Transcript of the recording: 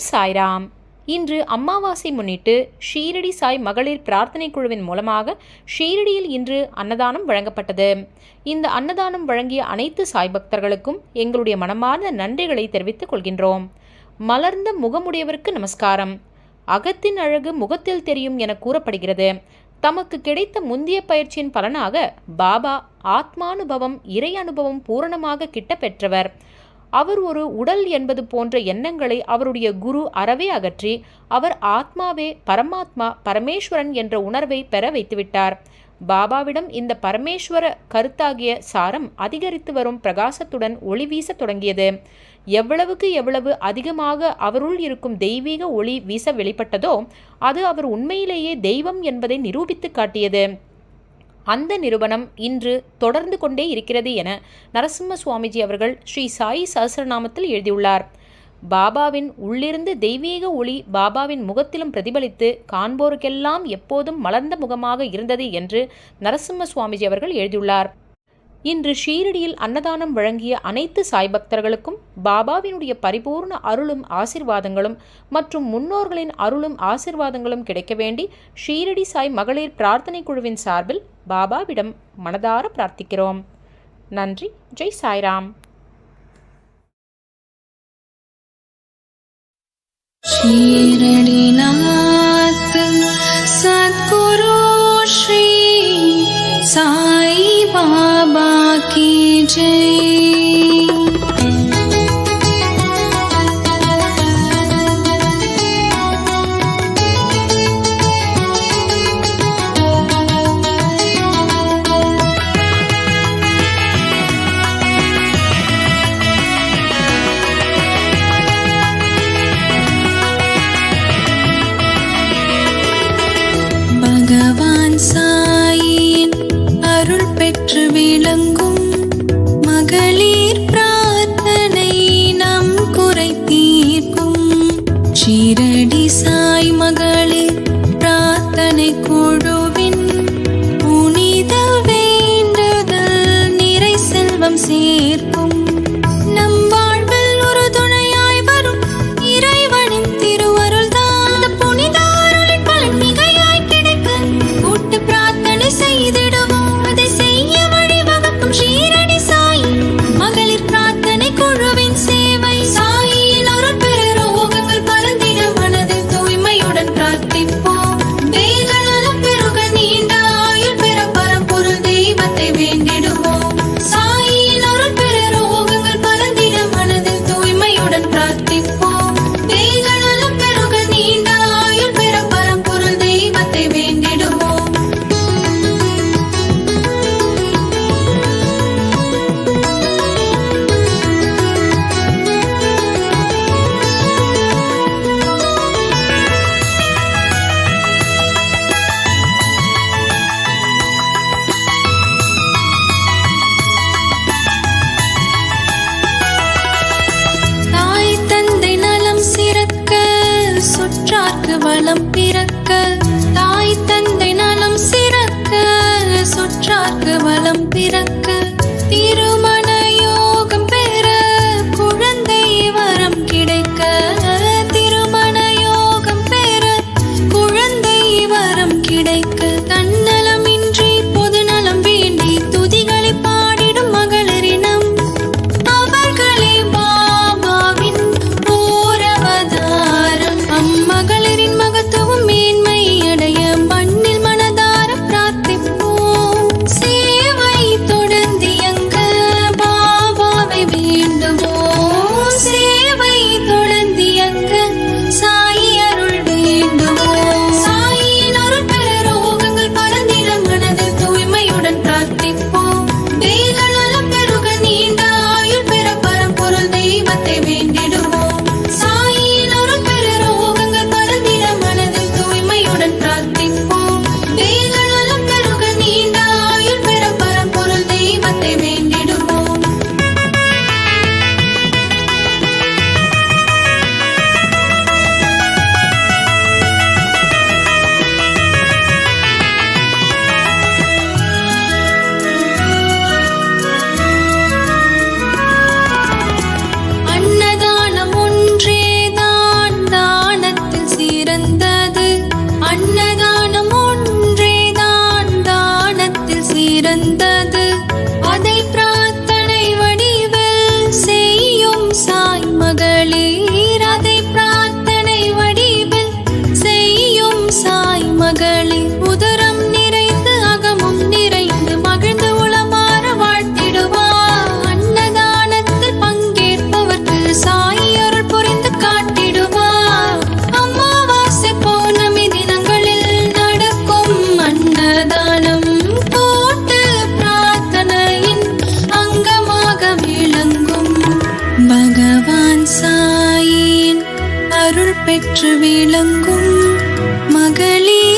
சாய்ராம். இன்று அமாவாசை முன்னிட்டு ஷீரடி சாய் மகளிர் பிரார்த்தனை குழுவின் மூலமாக ஷீரடியில் இன்று அன்னதானம் வழங்கப்பட்டது. இந்த அன்னதானம் வழங்கிய அனைத்து சாய் பக்தர்களுக்கும் எங்களுடைய மனமார்ந்த நன்றிகளை தெரிவித்துக் கொள்கின்றோம். மலர்ந்த முகமுடையவருக்கு நமஸ்காரம். அகத்தின் அழகு முகத்தில் தெரியும் என கூறப்படுகிறது. தமக்கு கிடைத்த முந்தைய பயிற்சியின் பலனாக பாபா ஆத்மானுபவம், இறை அனுபவம் பூரணமாக கிட்ட பெற்றவர். அவர் ஒரு உடல் என்பது போன்ற எண்ணங்களை அவருடைய குரு அறவே அகற்றி அவர் ஆத்மாவே பரமாத்மா, பரமேஸ்வரன் என்ற உணர்வை பெற வைத்துவிட்டார். பாபாவிடம் இந்த பரமேஸ்வர கருத்தாகிய சாரம் அதிகரித்து வரும் பிரகாசத்துடன் ஒளி வீச தொடங்கியது. எவ்வளவுக்கு எவ்வளவு அதிகமாக அவருள் இருக்கும் தெய்வீக ஒளி வீச வெளிப்பட்டதோ அது அவர் உண்மையிலேயே தெய்வம் என்பதை நிரூபித்து காட்டியது. அந்த நிரூபணம் இன்று தொடர்ந்து கொண்டே இருக்கிறது என நரசிம்ம சுவாமிஜி அவர்கள் ஸ்ரீ சாயி சஹஸ்ரநாமத்தில் எழுதியுள்ளார். பாபாவின் உள்ளிருந்து தெய்வீக ஒளி பாபாவின் முகத்திலும் பிரதிபலித்து காண்போருக்கெல்லாம் எப்போதும் மலர்ந்த முகமாக இருந்தது என்று நரசிம்ம சுவாமிஜி அவர்கள் எழுதியுள்ளார். இன்று ஷீரடியில் அன்னதானம் வழங்கிய அனைத்து சாய் பக்தர்களுக்கும் பாபாவினுடைய பரிபூர்ண அருளும் ஆசிர்வாதங்களும் மற்றும் முன்னோர்களின் அருளும் ஆசிர்வாதங்களும் கிடைக்க வேண்டி ஷீரடி சாய் மகளிர் பிரார்த்தனை குழுவின் சார்பில் பாபாவிடம் மனதார பிரார்த்திக்கிறோம். நன்றி. ஜெய் சாய்ராம். ஷீரடிநாத் சத்குரு ஸ்ரீ சாய் பாபா की जय. பகவான் சாயின் அருள் பெற்று விளங்கும் மகளிர் பிரார்த்தனை நம் குறை தீர்க்கும் ஷீரடி சாய் மகளிர் பிரார்த்தனை குழுவின் புனித வேண்டுதல் நிறை செல்வம் சேர்க்கும். நம் வாழ்வில் ஒரு துணையாய் வரும் இறைவனின் திருவருள் தான் புனித அருளின் பலன் மிகையாய் கிடைக்க கூட்டு பிரார்த்தனை செய்திடுவோம். அதை செய்ய வழிவகுக்கும் ஷீரடி சாய் மகளிர் பிரார்த்தனை குழுவின் சேவை. சாயின் அருள் பெற ரோகங்கள் பறந்திட மனதில் தூய்மையுடன் பிரார்த்திப்போம். வேகநலம் பெருக நீண்ட ஆயுள் பெற பரம்பொருள் தெய்வத்தை வேண்டிடுவோம். சாயின் அருள் பெற ரோகங்கள் பறந்திட மனதில் தூய்மையுடன் பிரார்த்திப்போம். வேகநலம் பெருக நீண்ட ஆயுள் பெற பரம்பொருள் தெய்வத்தை வேண்டிடுவோம். தாய் தந்தை நலம் சிறக்க சுற்றார்க்கு வளம் பிறக்க. தாய் தந்தை நலம் சிறக்க சுற்றார்க்கு வளம் பிறக்க. திருமண யோகம் பெற குழந்தை வரம் கிடைக்க. திருமண யோகம் பெற குழந்தை வரம் கிடைக்க. தன்னலமின்றி பொது நலம் வேண்டி துதிகளை பாடிடும் மகளிரினம் அவர்களே பாபாவின் ஓரவதாரம். அம்மகளிரின் மகத்துவம் மேன்மை அடைய மண்ணில் மனதார பிரார்த்திப்போம். சேவை தொடர்ந்து அருள் பெற்று விளங்கும் மகளிர்